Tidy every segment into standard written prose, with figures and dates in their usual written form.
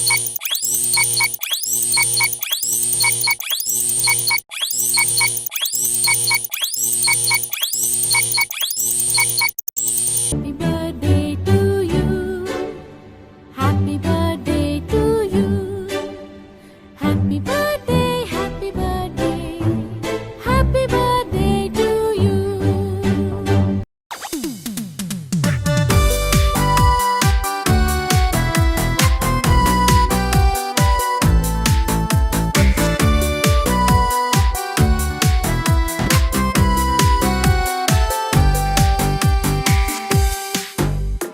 Happy birthday to you. Happy birthday to you. Happy birthday, happy birthday. Happy birthday to you.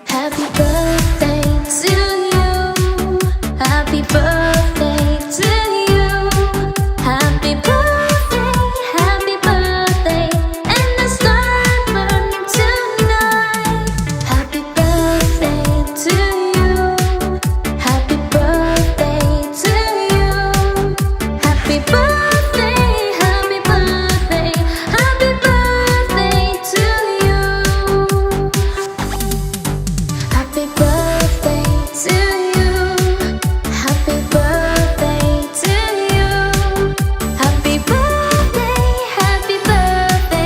Happy birthday to you. Happy birthday to you. Happy birthday, and the star burning tonight. Happy birthday to you. Happy birthday to you. Happy birthday, happy birthday, happy birthday to you. Happy birthday to you. Happy birthday to you. Happy birthday,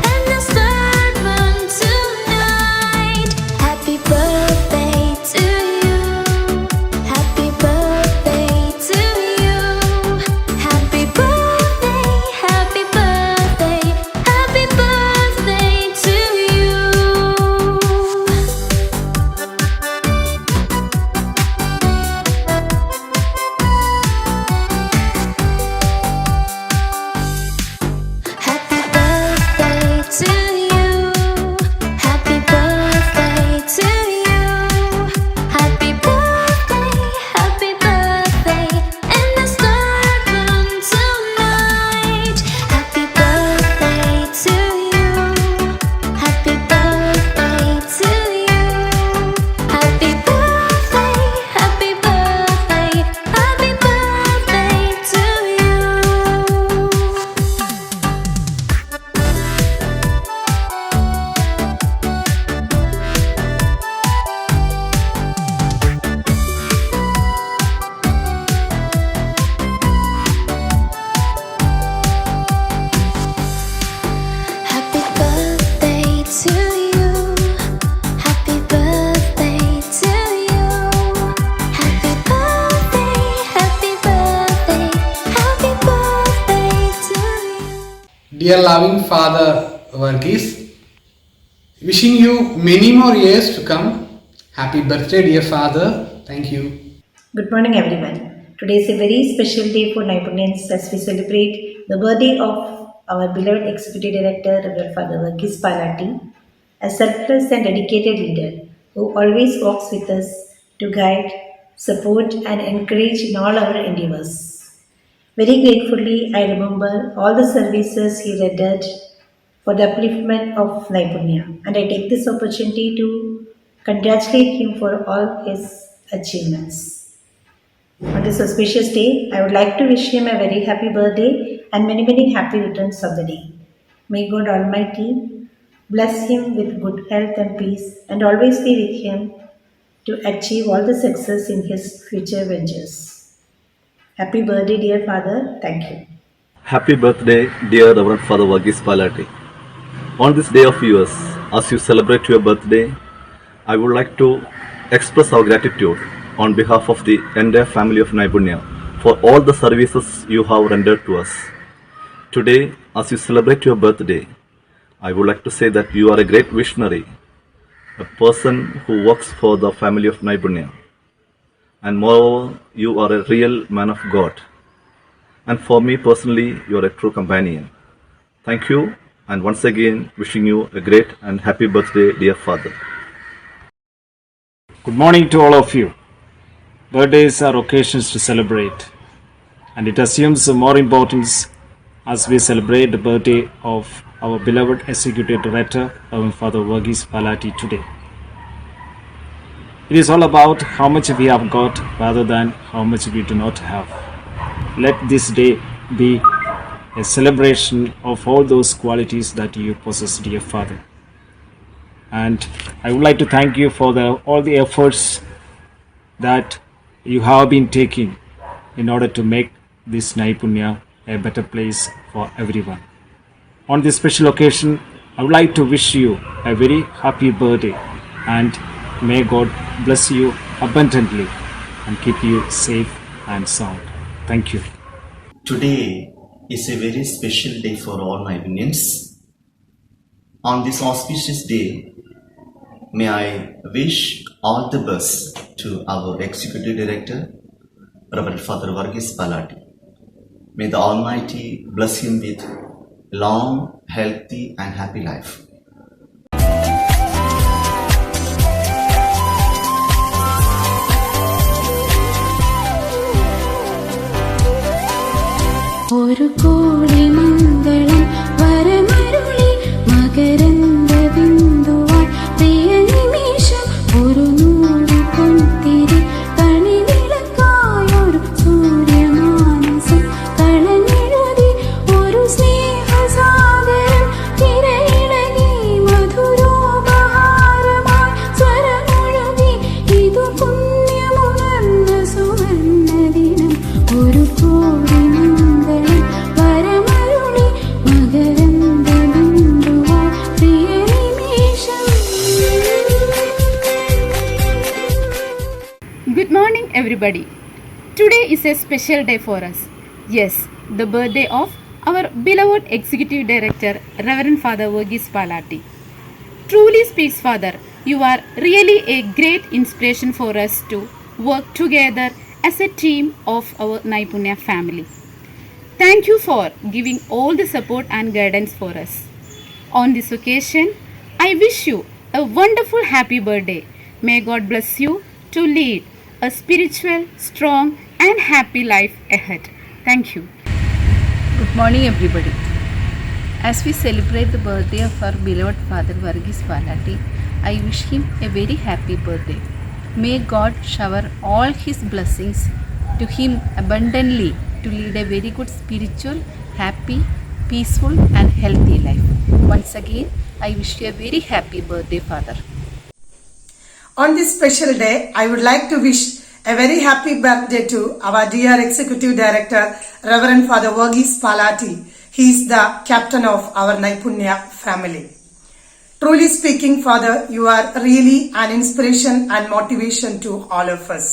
and the star burn tonight. Happy birthday to you. Happy birthday to you. Happy birthday, happy birthday, happy birthday to you. Happy birthday to you. Happy birthday to you. Happy birthday, and the star burn tonight. Happy birthday to you. Happy birthday to you. Happy birthday, happy birthday, happy birthday to you. Happy birthday to you. Happy birthday to you. Happy birthday, happy birthday, happy birthday to you. Dear loving Father Varghese, wishing you many more years to come. Happy birthday, dear Father. Thank you. Good morning, everyone. Today is a very special day for Naipunyans as we celebrate the birthday of our beloved Executive Director, Reverend Father Varghese Palati, a selfless and dedicated leader who always walks with us to guide, support, and encourage in all our endeavors. Very gratefully, I remember all the services he rendered for the upliftment of Naipunya, and I take this opportunity to congratulate him for all his achievements. On this auspicious day, I would like to wish him a very happy birthday and many, many happy returns of the day. May God Almighty bless him with good health and peace and always be with him to achieve all the success in his future ventures. Happy birthday, dear Father. Thank you. Happy birthday, dear Reverend Father Varghese Palati. On this day of yours, as you celebrate your birthday, I would like to express our gratitude on behalf of the entire family of Naipunya for all the services you have rendered to us. Today, as you celebrate your birthday, I would like to say that you are a great visionary, a person who works for the family of Naipunya. And moreover, you are a real man of God. And for me personally, you are a true companion. Thank you, and once again, wishing you a great and happy birthday, dear Father. Good morning to all of you. Birthdays are occasions to celebrate, and it assumes more importance as we celebrate the birthday of our beloved Executive Director, Reverend Father Varghese Palati today. It is all about how much we have got rather than how much we do not have. Let this day be a celebration of all those qualities that you possess, dear Father. And I would like to thank you for all the efforts that you have been taking in order to make this Naipunya a better place for everyone. On this special occasion, I would like to wish you a very happy birthday and may God bless you abundantly and keep you safe and sound. Thank you. Today is a very special day for all my Indians. On this auspicious day, may I wish all the best to our Executive Director, Reverend Father Varghese Palati. May the Almighty bless him with long, healthy and happy life. ഒരു കോടി മംഗളം വരമരുളി മകരന്ദ ബിന്ദുവായി പ്രിയ നിമിഷം ഒരു നൂറ് പൊൻതിരി കണി വിളക്കായൊരു സൂര്യമാനസം കളഞ്ഞെഴുതി ഒരു സ്നേഹസാഗരം തിരയിളകി മധുരോപഹാരമായി സ്വരമൊഴുകി ഇതു പുണ്യമുണർന്ന സുവർണ്ണ ദിനം ഒരു കോടി Good morning, everybody. Today is a special day for us. Yes, the birthday of our beloved Executive Director, Reverend Father Varghese Palati. Truly speaks, Father, you are really a great inspiration for us to work together as a team of our Naipunya family. Thank you for giving all the support and guidance for us. On this occasion, I wish you a wonderful happy birthday. May God bless you to lead a spiritual, strong and happy life ahead. Thank you. Good morning, everybody. As we celebrate the birthday of our beloved Father Varghese Palati, I wish him a very happy birthday. May God shower all his blessings to him abundantly to lead a very good spiritual, happy, peaceful and healthy life. Once again, I wish you a very happy birthday, Father. On this special day, I would like to wish a very happy birthday to our dear Executive Director, Reverend Father Varghese Palati. He is the captain of our Naipunya family. Truly speaking, Father, you are really an inspiration and motivation to all of us.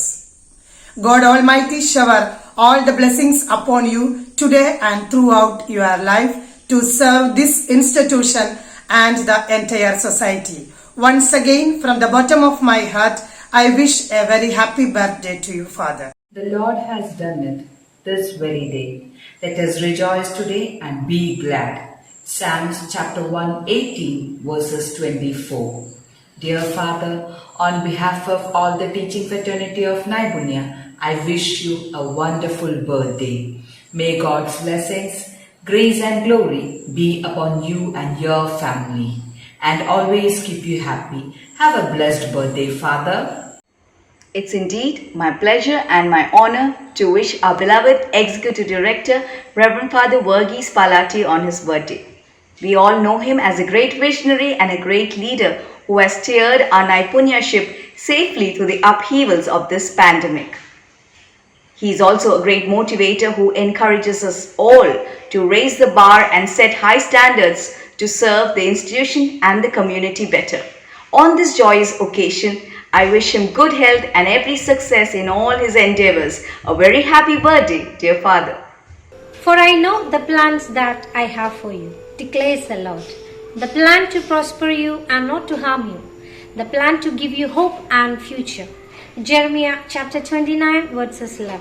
God Almighty shower all the blessings upon you today and throughout your life to serve this institution and the entire society. Once again, from the bottom of my heart, I wish a very happy birthday to you, Father. The Lord has done it this very day. Let us rejoice today and be glad. Psalms chapter 118 verses 24. Dear Father, on behalf of all the teaching fraternity of Naipunya, I wish you a wonderful birthday. May God's blessings, grace and glory be upon you and your family and always keep you happy. Have a blessed birthday, Father. It's indeed my pleasure and my honor to wish our beloved Executive Director, Reverend Father Varghese Palati on his birthday. We all know him as a great visionary and a great leader who has steered our Naipunya ship safely through the upheavals of this pandemic. He is also a great motivator who encourages us all to raise the bar and set high standards to serve the institution and the community better. On this joyous occasion, I wish him good health and every success in all his endeavors. A very happy birthday, dear Father. For I know the plans that I have for you, declares the Lord. The plan to prosper you and not to harm you. The plan to give you hope and future. Jeremiah chapter 29 verses 11.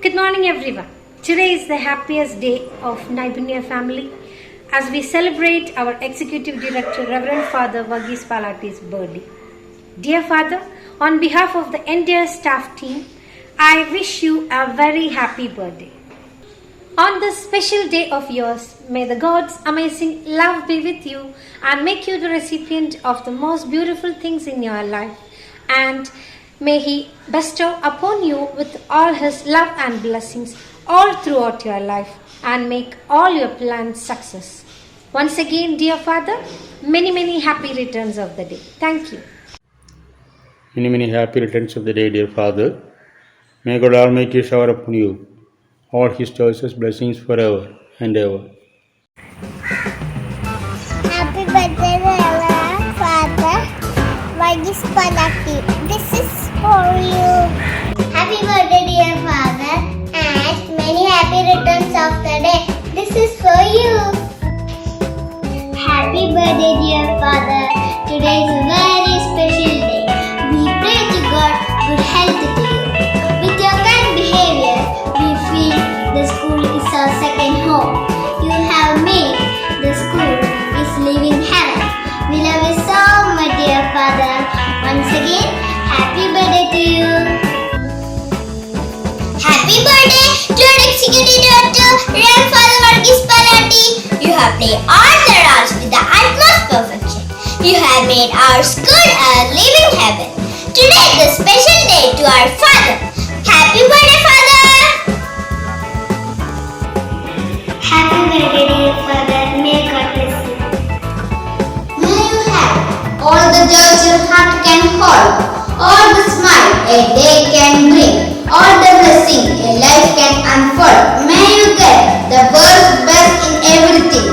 Good morning, everyone. Today is the happiest day of Naipunya family as we celebrate our Executive Director, Reverend Father Varghese Palati's birthday. Dear Father, on behalf of the entire staff team, I wish you a very happy birthday. On this special day of yours, may the God's amazing love be with you and make you the recipient of the most beautiful things in your life. And may He bestow upon you with all His love and blessings all throughout your life and make all your plans success. Once again, dear Father, many, many happy returns of the day. Thank you. Many happy returns of the day, dear Father. May God Almighty shower upon you all His choicest blessings forever and ever. Happy birthday, Reverend Father Verghese Palati. This is for you. Happy birthday, dear Father, and many happy returns of the day. This is for you. Happy birthday, dear Father. Today is a very special day. We pray to God good health to you. With your kind behavior, we feel the school is our second home. You have made the school is living heaven. We love you so much, dear Father. Once again, happy birthday to you. Happy birthday to our Executive Director, Reverend Father Verghese Palati. You have played all the roles with the utmost perfection. You have made our school a living heaven. Today is a special day to our Father. Happy birthday, Father! Happy birthday, dear Father. May God bless you. May you have all the joys your heart can hold, all the smile a day can bring, all the blessing a life can unfold. May you get the world's best in everything.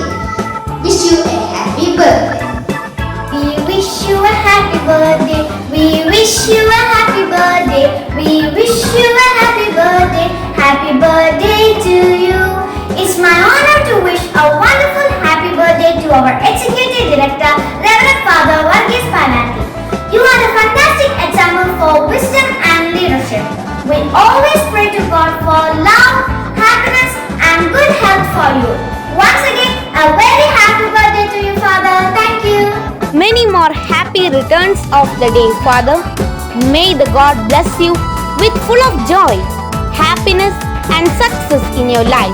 Wish you a happy birthday. We wish you a happy birthday. We wish you a happy birthday. We wish you a happy birthday. Happy birthday to you. It's my honor to wish a wonderful happy birthday to our Executive Director, Reverend Father Verghese Palati. You are a fantastic example for wisdom and leadership. We always pray to God for love, happiness, and good health for you. Once again, a very happy birthday to you, Father. Thank you. Many more happy returns of the day, Father. May the God bless you with full of joy, happiness and success in your life.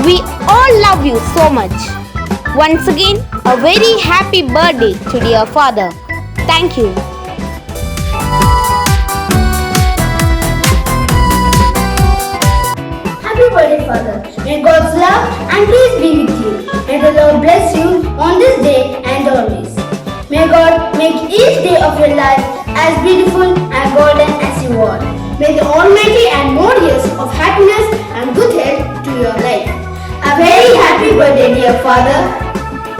We all love you so much. Once again, a very happy birthday to dear Father. Thank you. Happy birthday, Father. May God's love and peace be with you. May the Lord bless you on this day and always. May God make each day of your life as beautiful and golden as you are. May the Almighty add more years of happiness and good health to your life. A very happy birthday, dear Father.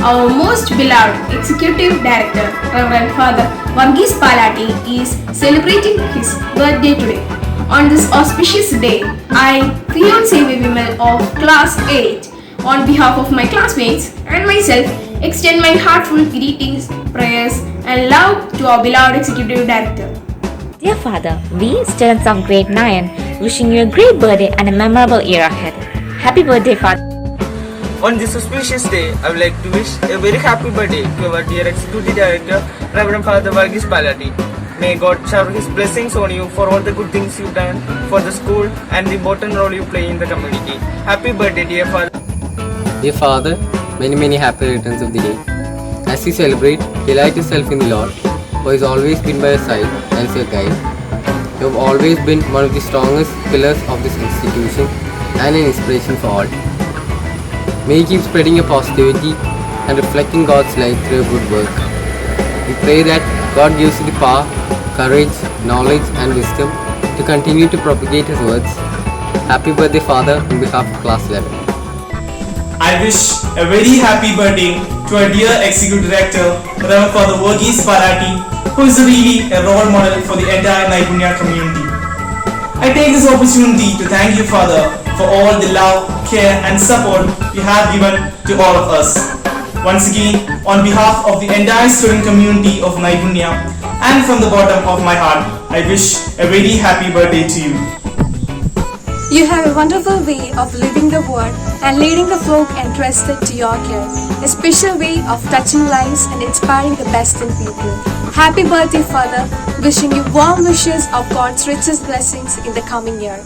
Our most beloved Executive Director, Reverend Father Verghese Palati, is celebrating his birthday today. On this auspicious day, I, Fiancé Vimal of Class 8, on behalf of my classmates and myself, extend my heartfelt greetings, prayers, and love to our beloved Executive Director. Dear Father, we, students of grade 9, wishing you a great birthday and a memorable year ahead. Happy birthday, Father. On this auspicious day, I would like to wish a very happy birthday to our dear Executive Director, Reverend Father Verghese Palati. May God shower His blessings on you for all the good things you've done for the school and the important role you play in the community. Happy birthday, dear Father. Dear Father, many happy returns of the day. As you celebrate, delight yourself in the Lord, who has always been by your side and is your guide. You have always been one of the strongest pillars of this institution and an inspiration for all. May you keep spreading your positivity and reflecting God's light through your good work. We pray that God gives you the power, courage, knowledge and wisdom to continue to propagate His words. Happy birthday, Father, on behalf of Class 11. I wish a very happy birthday to our dear Executive Director, Reverend Father Verghese Palati, who is really a role model for the entire Naipunya community. I take this opportunity to thank you, Father, for all the love, care and support you have given to all of us. Once again, on behalf of the entire student community of Naipunya and from the bottom of my heart, I wish a very happy birthday to you. You have a wonderful way of living the word and leading the flock entrusted to your care. A special way of touching lives and inspiring the best in people. Happy birthday, Father. Wishing you warm wishes of God's richest blessings in the coming year.